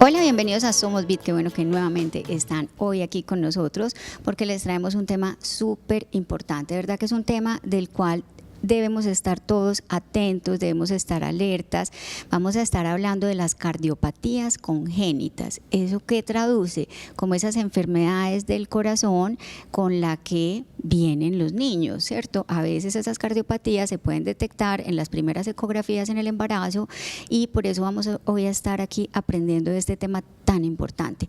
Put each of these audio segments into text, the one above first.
Hola, bienvenidos a Somos Bit. Qué bueno que nuevamente están hoy aquí con nosotros porque les traemos un tema súper importante. De verdad que es un tema del cual debemos estar todos atentos, debemos estar alertas. Vamos a estar hablando de las cardiopatías congénitas. ¿Eso qué traduce? Como esas enfermedades del corazón con la que vienen los niños, ¿cierto? A veces esas cardiopatías se pueden detectar en las primeras ecografías en el embarazo y por eso vamos hoy a estar aquí aprendiendo de este tema tan importante.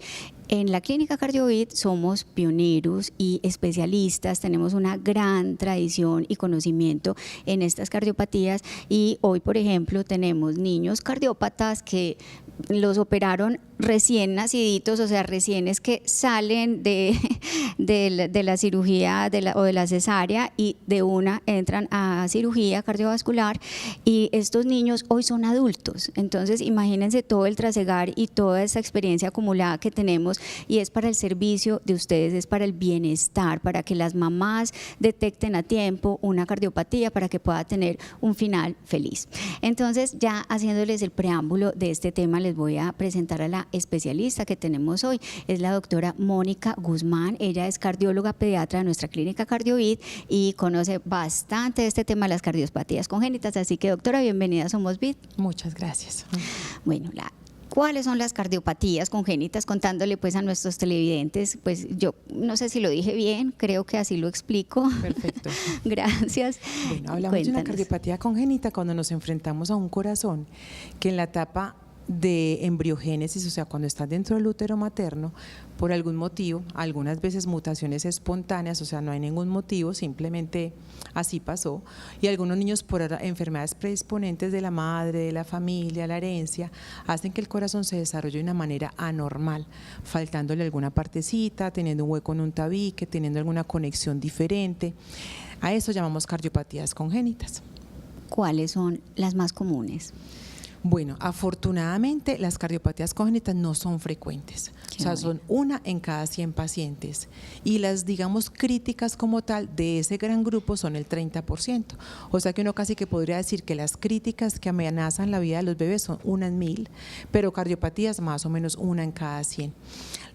En la Clínica Cardiovit somos pioneros y especialistas, tenemos una gran tradición y conocimiento en estas cardiopatías y hoy, por ejemplo, tenemos niños cardiópatas que los operaron recién naciditos, o sea, recién es que salen de la cirugía o de la cesárea y de una entran a cirugía cardiovascular y estos niños hoy son adultos. Entonces, imagínense todo el trasegar y toda esa experiencia acumulada que tenemos y es para el servicio de ustedes, es para el bienestar, para que las mamás detecten a tiempo una cardiopatía para que pueda tener un final feliz. Entonces, ya haciéndoles el preámbulo de este tema, les voy a presentar a la especialista que tenemos hoy. Es la doctora Mónica Guzmán. Ella es cardióloga pediatra de nuestra Clínica Cardiovit y conoce bastante de este tema de las cardiopatías congénitas. Así que, doctora, bienvenida a Somos Bit. Muchas gracias. Bueno, ¿cuáles son las cardiopatías congénitas? Contándole pues a nuestros televidentes, pues yo no sé si lo dije bien, creo que así lo explico. Perfecto. Gracias. Bueno, hablamos de una cardiopatía congénita cuando nos enfrentamos a un corazón que en la etapa de embriogénesis, o sea, cuando está dentro del útero materno, por algún motivo, algunas veces mutaciones espontáneas, o sea, no hay ningún motivo, simplemente así pasó, y algunos niños por enfermedades predisponentes de la madre, de la familia, la herencia, hacen que el corazón se desarrolle de una manera anormal, faltándole alguna partecita, teniendo un hueco en un tabique, teniendo alguna conexión diferente. A eso llamamos cardiopatías congénitas. ¿Cuáles son las más comunes? Bueno, afortunadamente las cardiopatías congénitas no son frecuentes, o sea, son una en cada 100 pacientes y las, digamos, críticas como tal de ese gran grupo son el 30%, o sea que uno casi que podría decir que las críticas que amenazan la vida de los bebés son una en 1000, pero cardiopatías más o menos una en cada 100.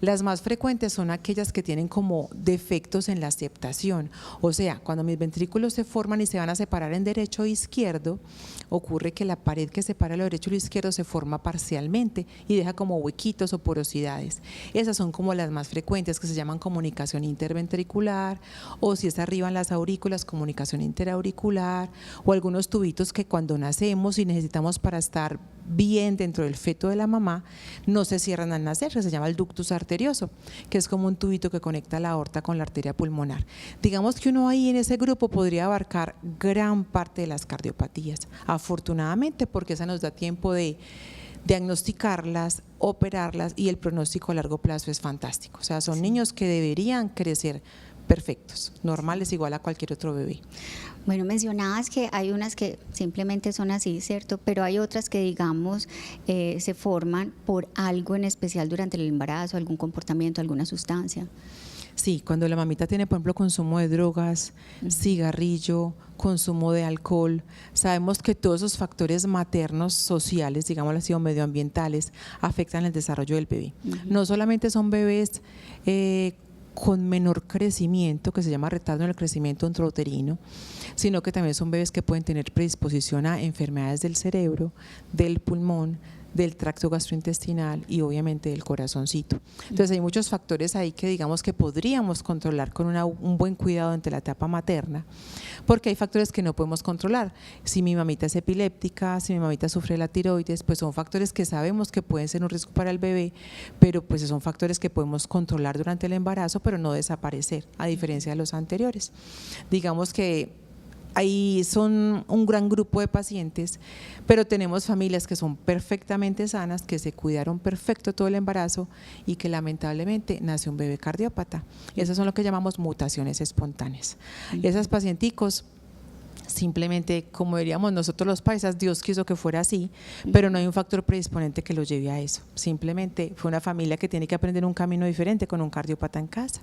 Las más frecuentes son aquellas que tienen como defectos en la aceptación, o sea, cuando mis ventrículos se forman y se van a separar en derecho e izquierdo, ocurre que la pared que separa lo derecho y lo izquierdo se forma parcialmente y deja como huequitos o porosidades. Esas son como las más frecuentes, que se llaman comunicación interventricular, o si es arriba en las aurículas, comunicación interauricular, o algunos tubitos que cuando nacemos y necesitamos para estar bien dentro del feto de la mamá, no se cierran al nacer, que se llama el ductus arterioso, que es como un tubito que conecta la aorta con la arteria pulmonar. Digamos que uno ahí en ese grupo podría abarcar gran parte de las cardiopatías, afortunadamente, porque esa nos da tiempo de diagnosticarlas, operarlas y el pronóstico a largo plazo es fantástico. O sea, son niños que deberían crecer perfectos, normales igual a cualquier otro bebé. Bueno, mencionabas que hay unas que simplemente son así, ¿cierto? Pero hay otras que, digamos, se forman por algo en especial durante el embarazo, algún comportamiento, alguna sustancia. Sí, cuando la mamita tiene, por ejemplo, consumo de drogas, cigarrillo, consumo de alcohol, sabemos que todos esos factores maternos, sociales, digamos así, o medioambientales, afectan el desarrollo del bebé. No solamente son bebés con menor crecimiento, que se llama retardo en el crecimiento intrauterino, sino que también son bebés que pueden tener predisposición a enfermedades del cerebro, del pulmón, del tracto gastrointestinal y obviamente del corazoncito. Entonces hay muchos factores ahí que digamos que podríamos controlar con un buen cuidado durante la etapa materna, porque hay factores que no podemos controlar. Si mi mamita es epiléptica, si mi mamita sufre la tiroides, pues son factores que sabemos que pueden ser un riesgo para el bebé, pero pues son factores que podemos controlar durante el embarazo, pero no desaparecer, a diferencia de los anteriores. Digamos que ahí son un gran grupo de pacientes, pero tenemos familias que son perfectamente sanas, que se cuidaron perfecto todo el embarazo y que lamentablemente nace un bebé cardiópata. Esas son lo que llamamos mutaciones espontáneas. Esas pacienticos simplemente, como diríamos nosotros los paisas, Dios quiso que fuera así, pero no hay un factor predisponente que lo lleve a eso. Simplemente fue una familia que tiene que aprender un camino diferente con un cardiópata en casa.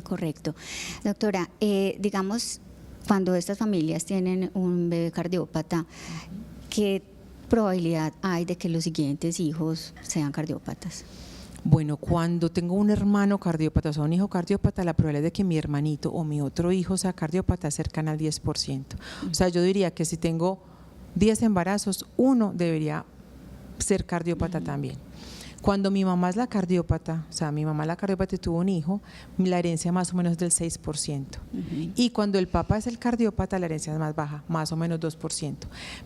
Correcto. Doctora, digamos, cuando estas familias tienen un bebé cardiópata, ¿qué probabilidad hay de que los siguientes hijos sean cardiópatas? Bueno, cuando tengo un hermano cardiópata, o sea, un hijo cardiópata, la probabilidad de que mi hermanito o mi otro hijo sea cardiópata es cercana al 10%. O sea, yo diría que si tengo 10 embarazos, uno debería ser cardiópata también. Cuando mi mamá es la cardiópata, o sea, mi mamá es la cardiópata y tuvo un hijo, la herencia más o menos es del 6%. Y cuando el papá es el cardiópata, la herencia es más baja, más o menos 2%.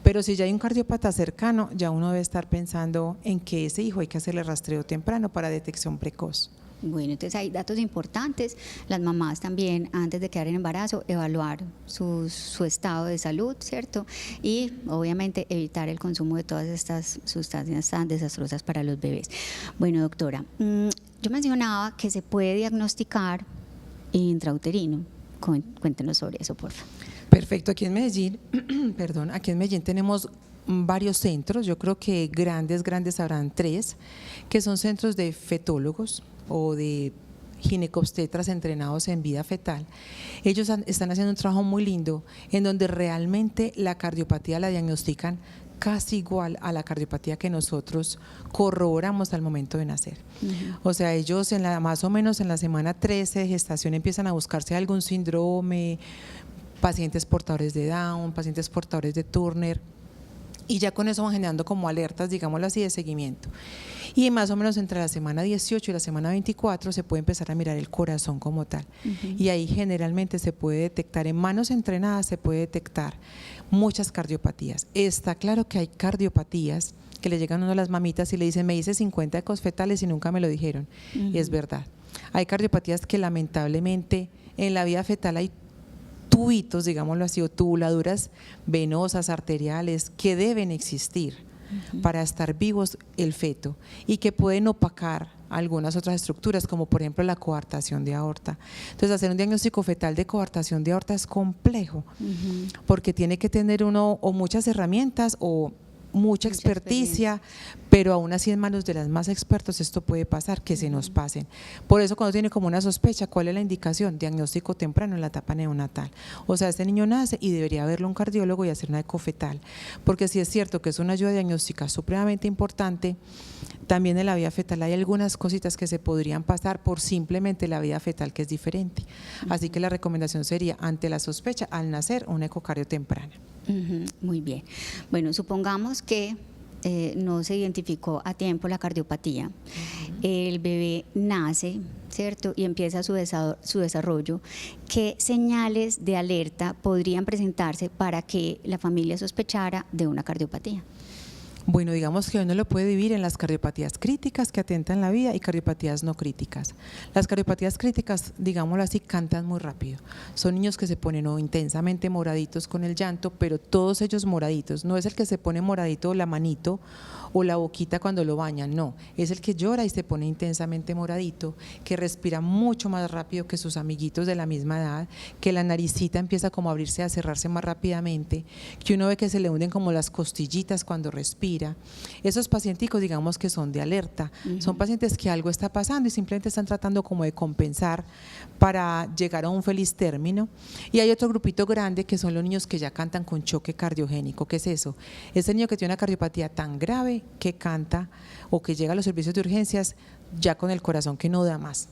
Pero si ya hay un cardiópata cercano, ya uno debe estar pensando en que ese hijo hay que hacerle rastreo temprano para detección precoz. Bueno, entonces hay datos importantes. Las mamás también, antes de quedar en embarazo, evaluar su estado de salud, ¿cierto? Y obviamente evitar el consumo de todas estas sustancias tan desastrosas para los bebés. Bueno, doctora, yo mencionaba que se puede diagnosticar intrauterino. Cuéntenos sobre eso, por favor. Perfecto, aquí en Medellín, perdón, aquí en Medellín tenemos varios centros, yo creo que grandes habrán 3, que son centros de fetólogos o de ginecobstetras entrenados en vida fetal. Ellos están haciendo un trabajo muy lindo en donde realmente la cardiopatía la diagnostican casi igual a la cardiopatía que nosotros corroboramos al momento de nacer. O sea, ellos más o menos en la semana 13 de gestación empiezan a buscarse algún síndrome, pacientes portadores de Down, pacientes portadores de Turner, y ya con eso van generando como alertas, digámoslo así, de seguimiento. Y más o menos entre la semana 18 y la semana 24 se puede empezar a mirar el corazón como tal. Y ahí generalmente se puede detectar, en manos entrenadas se puede detectar muchas cardiopatías. Está claro que hay cardiopatías que le llegan a uno a las mamitas y le dicen, me hice 50 ecos fetales y nunca me lo dijeron. Y es verdad. Hay cardiopatías que lamentablemente en la vida fetal hay tubitos, digámoslo así, o tubuladuras venosas, arteriales, que deben existir para estar vivos el feto y que pueden opacar algunas otras estructuras, como por ejemplo la coartación de aorta. Entonces, hacer un diagnóstico fetal de coartación de aorta es complejo, porque tiene que tener uno o muchas herramientas o mucha experticia, pero aún así en manos de las más expertos esto puede pasar, que se nos pasen. Por eso cuando tiene como una sospecha, ¿cuál es la indicación? Diagnóstico temprano en la etapa neonatal. O sea, este niño nace y debería verlo un cardiólogo y hacer una ecofetal, porque si es cierto que es una ayuda diagnóstica supremamente importante, también en la vida fetal hay algunas cositas que se podrían pasar por simplemente la vida fetal que es diferente. Así que la recomendación sería, ante la sospecha, al nacer, un ecocardio temprana. Muy bien. Bueno, supongamos que no se identificó a tiempo la cardiopatía, el bebé nace, ¿cierto? Y empieza su desarrollo. ¿Qué señales de alerta podrían presentarse para que la familia sospechara de una cardiopatía? Bueno, digamos que uno lo puede dividir en las cardiopatías críticas que atentan la vida y cardiopatías no críticas. Las cardiopatías críticas, digámoslo así, cantan muy rápido. Son niños que se ponen intensamente moraditos con el llanto, pero todos ellos moraditos. No es el que se pone moradito la manito o la boquita cuando lo bañan, no. Es el que llora y se pone intensamente moradito, que respira mucho más rápido que sus amiguitos de la misma edad, que la naricita empieza como a abrirse y a cerrarse más rápidamente, que uno ve que se le hunden como las costillitas cuando respira. Esos pacienticos, digamos que son de alerta, son pacientes que algo está pasando y simplemente están tratando como de compensar para llegar a un feliz término. Y hay otro grupito grande que son los niños que ya cantan con choque cardiogénico. ¿Qué es eso? Ese niño que tiene una cardiopatía tan grave que canta o que llega a los servicios de urgencias ya con el corazón que no da más,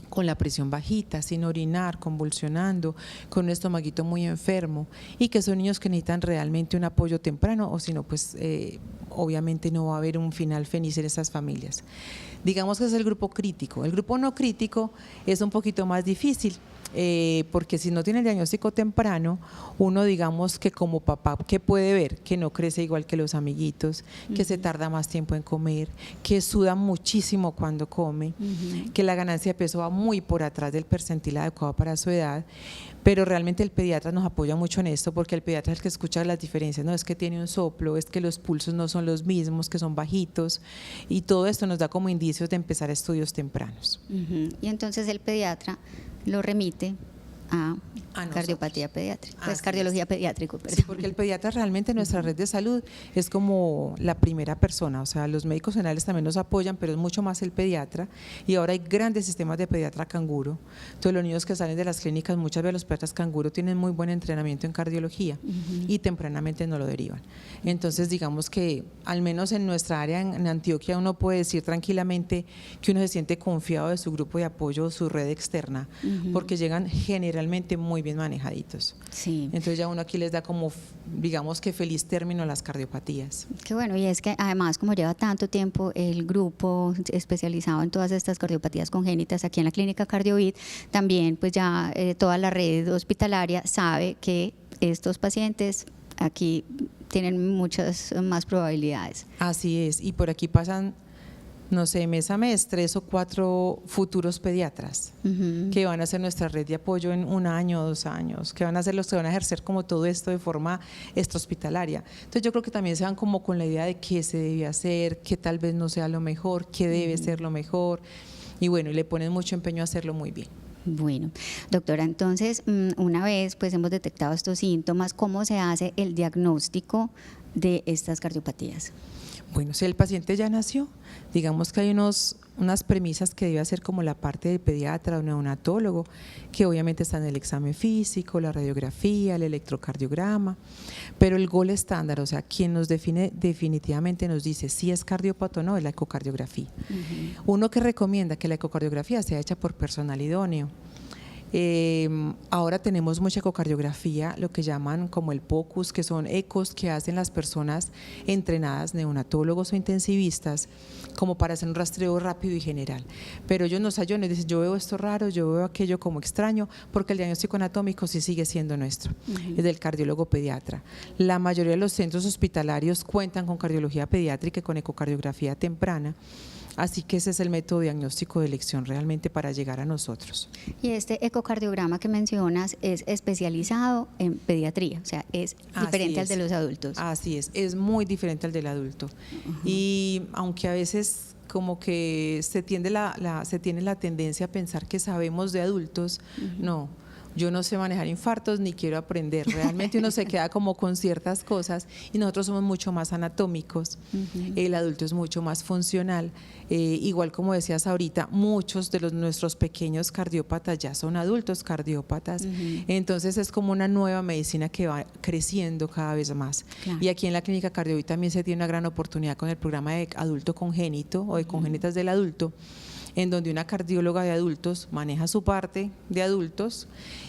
con la presión bajita, sin orinar, convulsionando, con un estomaguito muy enfermo, y que son niños que necesitan realmente un apoyo temprano, o si no, pues obviamente no va a haber un final feliz en esas familias. Digamos que es el grupo crítico. El grupo no crítico es un poquito más difícil, porque si no tiene el diagnóstico temprano, uno digamos que como papá, ¿qué puede ver? Que no crece igual que los amiguitos, que se tarda más tiempo en comer, que suda muchísimo cuando come, que la ganancia de peso va muy por atrás del percentil adecuado para su edad. Pero realmente el pediatra nos apoya mucho en esto, porque el pediatra es el que escucha las diferencias, no es que tiene un soplo, es que los pulsos no son los mismos, que son bajitos, y todo esto nos da como indicios de empezar estudios tempranos. Y entonces el pediatra lo remite a nosotros. cardiopatía pediátrica, pues Así cardiología es. pediátrica, perdón. Sí, porque el pediatra realmente en nuestra red de salud es como la primera persona, o sea, los médicos generales también nos apoyan, pero es mucho más el pediatra, y ahora hay grandes sistemas de pediatra canguro. Entonces los niños que salen de las clínicas, muchas veces los pediatras canguro tienen muy buen entrenamiento en cardiología y tempranamente no lo derivan. Entonces digamos que al menos en nuestra área en Antioquia uno puede decir tranquilamente que uno se siente confiado de su grupo de apoyo, su red externa, porque llegan generalmente muy bien manejaditos. Sí. Entonces ya uno aquí les da como, digamos que feliz término a las cardiopatías. Qué bueno, y es que además como lleva tanto tiempo el grupo especializado en todas estas cardiopatías congénitas aquí en la clínica Cardiovid, también pues ya toda la red hospitalaria sabe que estos pacientes aquí tienen muchas más probabilidades. Así es, y por aquí pasan, no sé, mes a mes, 3 o 4 futuros pediatras que van a ser nuestra red de apoyo en 1 año o 2 años, que van a ser los que van a ejercer como todo esto de forma extrahospitalaria. Entonces yo creo que también se van como con la idea de qué se debe hacer, qué tal vez no sea lo mejor, qué debe ser lo mejor, y bueno, y le ponen mucho empeño a hacerlo muy bien. Bueno, doctora, entonces una vez pues hemos detectado estos síntomas, ¿cómo se hace el diagnóstico de estas cardiopatías? Bueno, si el paciente ya nació, digamos que hay unas premisas que debe hacer como la parte del pediatra o neonatólogo, que obviamente están en el examen físico, la radiografía, el electrocardiograma, pero el gol estándar, o sea, quien nos define definitivamente nos dice si es cardiópata o no, es la ecocardiografía. Uno que recomienda que la ecocardiografía sea hecha por personal idóneo. Ahora tenemos mucha ecocardiografía, lo que llaman como el POCUS, que son ecos que hacen las personas entrenadas, neonatólogos o intensivistas, como para hacer un rastreo rápido y general. Pero ellos nos ayudan y dicen, yo veo esto raro, yo veo aquello como extraño, porque el diagnóstico anatómico sí sigue siendo nuestro, es del cardiólogo pediatra. La mayoría de los centros hospitalarios cuentan con cardiología pediátrica y con ecocardiografía temprana. Así que ese es el método diagnóstico de elección realmente para llegar a nosotros. Y este ecocardiograma que mencionas es especializado en pediatría, o sea, es diferente al de los adultos. Así es muy diferente al del adulto. Y aunque a veces como que se tiene la tendencia a pensar que sabemos de adultos, no. Yo no sé manejar infartos ni quiero aprender. Realmente uno se queda como con ciertas cosas y nosotros somos mucho más anatómicos. El adulto es mucho más funcional. Igual como decías ahorita, muchos de nuestros pequeños cardiópatas ya son adultos cardiópatas. Entonces es como una nueva medicina que va creciendo cada vez más. Claro. Y aquí en la clínica Cardiovid también se tiene una gran oportunidad con el programa de adulto congénito o de congénitas del adulto, en donde una cardióloga de adultos maneja su parte de adultos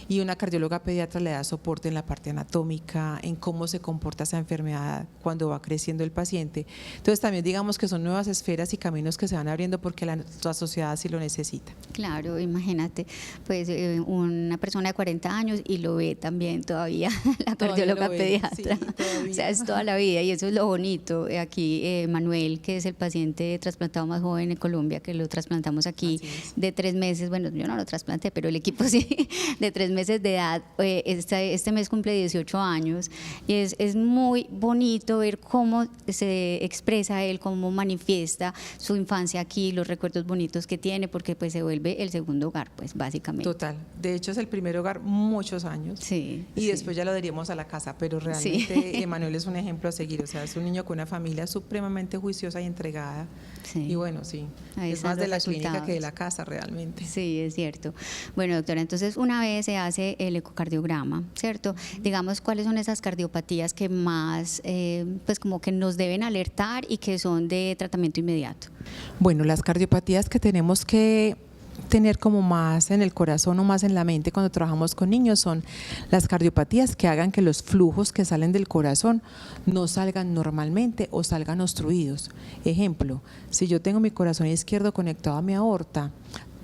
y una cardióloga pediatra le da soporte en la parte anatómica, en cómo se comporta esa enfermedad cuando va creciendo el paciente. Entonces también digamos que son nuevas esferas y caminos que se van abriendo porque la sociedad sí lo necesita. Claro, imagínate, pues una persona de 40 años y lo ve también todavía la cardióloga pediatra, sí, o sea, es toda la vida y eso es lo bonito. Aquí Manuel, que es el paciente trasplantado más joven en Colombia, que lo trasplantamos aquí de 3 meses, bueno, yo no lo trasplanté, pero el equipo sí, de 3 meses de edad, este mes cumple 18 años y es muy bonito ver cómo se expresa él, cómo manifiesta su infancia aquí, los recuerdos bonitos que tiene, porque pues se vuelve el segundo hogar, pues básicamente. Total, de hecho es el primer hogar muchos años y después ya lo diríamos a la casa, pero realmente Emanuel es un ejemplo a seguir, o sea, es un niño con una familia supremamente juiciosa y entregada y bueno, sí, es más de la clínica que de la casa realmente. Sí, es cierto. Bueno, doctora, entonces una vez se hace el ecocardiograma, ¿cierto? Digamos, ¿cuáles son esas cardiopatías que más, pues como que nos deben alertar y que son de tratamiento inmediato? Bueno, las cardiopatías que tenemos que tener como más en el corazón o más en la mente cuando trabajamos con niños son las cardiopatías que hagan que los flujos que salen del corazón no salgan normalmente o salgan obstruidos. Ejemplo, si yo tengo mi corazón izquierdo conectado a mi aorta,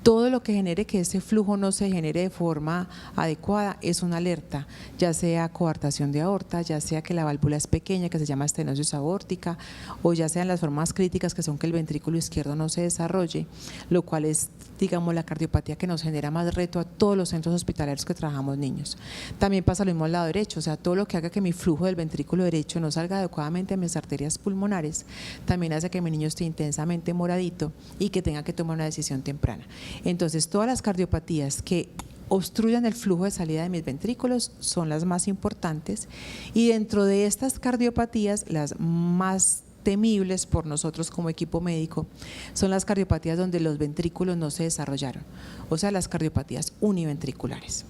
todo lo que genere que ese flujo no se genere de forma adecuada es una alerta, ya sea coartación de aorta, ya sea que la válvula es pequeña, que se llama estenosis aórtica, o ya sean las formas críticas que son que el ventrículo izquierdo no se desarrolle, lo cual es, digamos, la cardiopatía que nos genera más reto a todos los centros hospitalarios que trabajamos niños. También pasa lo mismo al lado derecho, o sea, todo lo que haga que mi flujo del ventrículo derecho no salga adecuadamente a mis arterias pulmonares, también hace que mi niño esté intensamente moradito y que tenga que tomar una decisión temprana. Entonces, todas las cardiopatías que obstruyan el flujo de salida de mis ventrículos son las más importantes, y dentro de estas cardiopatías las más temibles por nosotros como equipo médico son las cardiopatías donde los ventrículos no se desarrollaron, o sea, las cardiopatías univentriculares.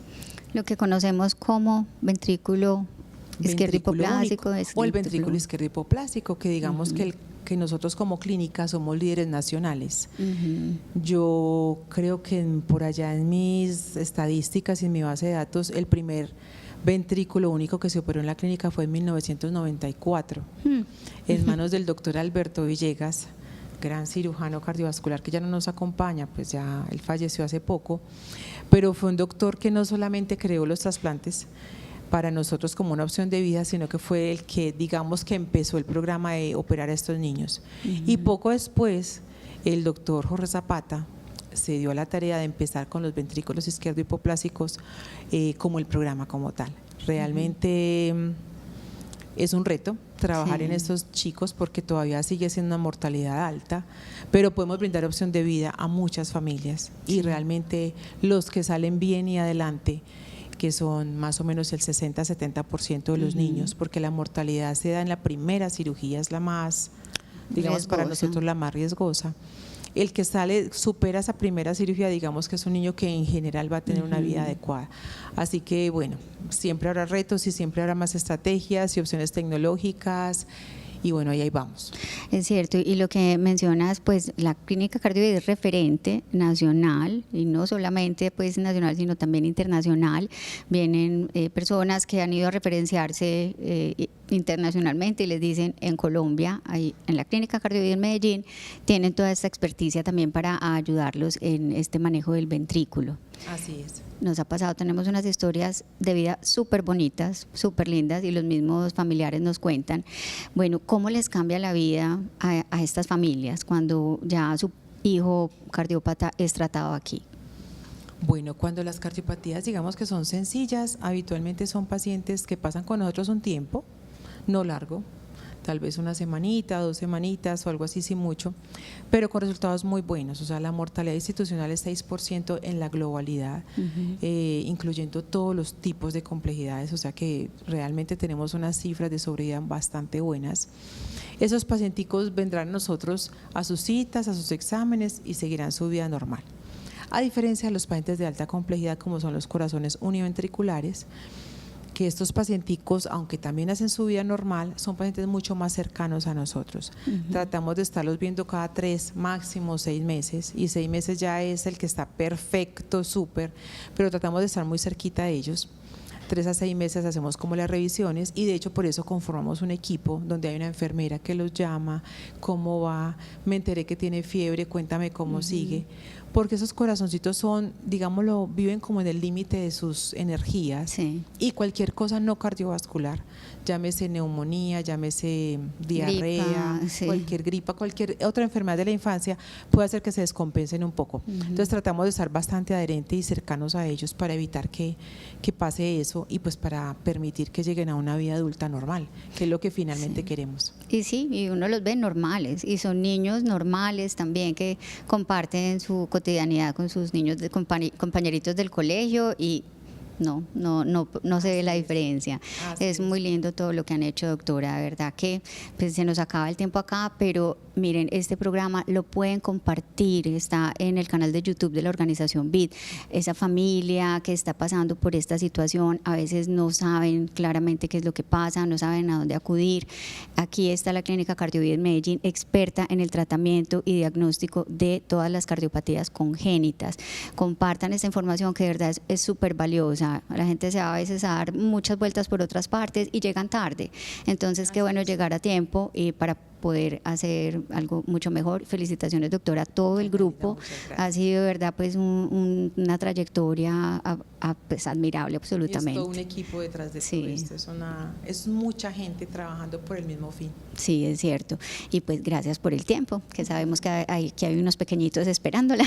Lo que conocemos como ventrículo izquierdo hipoplásico o el ventrículo izquierdo hipoplásico, que digamos que nosotros como clínica somos líderes nacionales. Yo creo que por allá en mis estadísticas y en mi base de datos, el primer ventrículo único que se operó en la clínica fue en 1994, en manos del doctor Alberto Villegas, gran cirujano cardiovascular que ya no nos acompaña, pues ya él falleció hace poco, pero fue un doctor que no solamente creó los trasplantes para nosotros como una opción de vida, sino que fue el que, digamos, que empezó el programa de operar a estos niños. Y poco después, el doctor Jorge Zapata se dio a la tarea de empezar con los ventrículos izquierdo hipoplásicos como el programa como tal. Realmente es un reto trabajar en estos chicos porque todavía sigue siendo una mortalidad alta, pero podemos brindar opción de vida a muchas familias y realmente los que salen bien y adelante, que son más o menos el 60-70% de los niños, porque la mortalidad se da en la primera cirugía, es la más, digamos, riesgosa. Para nosotros la más riesgosa. El que sale, supera esa primera cirugía, digamos que es un niño que en general va a tener una vida adecuada. Así que bueno, siempre habrá retos y siempre habrá más estrategias y opciones tecnológicas. Y bueno, ahí vamos. Es cierto, y lo que mencionas, pues la clínica cardio es referente nacional, y no solamente pues nacional, sino también internacional. Vienen personas que han ido a referenciarse internacionalmente y les dicen: en Colombia, ahí, en la clínica cardio en Medellín, tienen toda esta experticia también para ayudarlos en este manejo del ventrículo. Así es. Nos ha pasado, tenemos unas historias de vida súper bonitas, súper lindas, y los mismos familiares nos cuentan, bueno, cómo les cambia la vida a estas familias cuando ya su hijo cardiópata es tratado aquí. Bueno, cuando las cardiopatías, digamos que son sencillas, habitualmente son pacientes que pasan con nosotros un tiempo, no largo, tal vez una semanita, 2 semanitas o algo así, sin mucho, pero con resultados muy buenos. O sea, la mortalidad institucional es 6% en la globalidad, incluyendo todos los tipos de complejidades, o sea que realmente tenemos unas cifras de sobrevida bastante buenas. Esos pacienticos vendrán nosotros a sus citas, a sus exámenes y seguirán su vida normal. A diferencia de los pacientes de alta complejidad, como son los corazones univentriculares, que estos pacienticos, aunque también hacen su vida normal, son pacientes mucho más cercanos a nosotros. Tratamos de estarlos viendo cada 3, máximo 6 meses, y 6 meses ya es el que está perfecto, súper, pero tratamos de estar muy cerquita de ellos. 3 a 6 meses hacemos como las revisiones, y de hecho por eso conformamos un equipo donde hay una enfermera que los llama, cómo va, me enteré que tiene fiebre, cuéntame cómo sigue, porque esos corazoncitos son, digámoslo, viven como en el límite de sus energías, y cualquier cosa no cardiovascular, llámese neumonía, llámese diarrea, cualquier gripa, cualquier otra enfermedad de la infancia, puede hacer que se descompensen un poco. Entonces tratamos de estar bastante adherentes y cercanos a ellos para evitar que pase eso, y pues para permitir que lleguen a una vida adulta normal, que es lo que finalmente queremos. Y sí, y uno los ve normales, y son niños normales también que comparten su cotidianidad con sus niños, compañeritos del colegio, y no se ve la diferencia. Es muy lindo todo lo que han hecho, doctora, de verdad que pues, se nos acaba el tiempo acá, pero miren, este programa lo pueden compartir, está en el canal de YouTube de la organización BID. Esa familia que está pasando por esta situación, a veces no saben claramente qué es lo que pasa, no saben a dónde acudir. Aquí está la Clínica CardioVid en Medellín, experta en el tratamiento y diagnóstico de todas las cardiopatías congénitas. Compartan esta información que de verdad es súper valiosa. La gente se va a veces a dar muchas vueltas por otras partes y llegan tarde. Entonces, qué bueno llegar a tiempo y para poder hacer algo mucho mejor. Felicitaciones, doctora, a todo el grupo. Ha sido de verdad pues una trayectoria pues, admirable absolutamente. Y es todo un equipo detrás de todo esto. Es mucha gente trabajando por el mismo fin. Sí, es cierto. Y pues gracias por el tiempo, que sabemos que hay unos pequeñitos esperándola.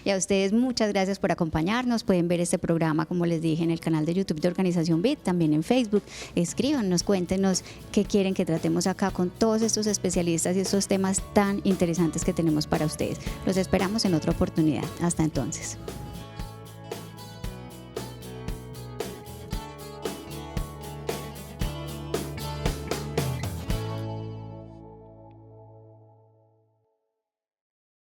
Y a ustedes muchas gracias por acompañarnos. Pueden ver este programa, como les dije, en el canal de YouTube de Organización BID, también en Facebook. Escríbanos, cuéntenos qué quieren que tratemos acá con todos estos especialistas y estos temas tan interesantes que tenemos para ustedes. Los esperamos en otra oportunidad. Hasta entonces.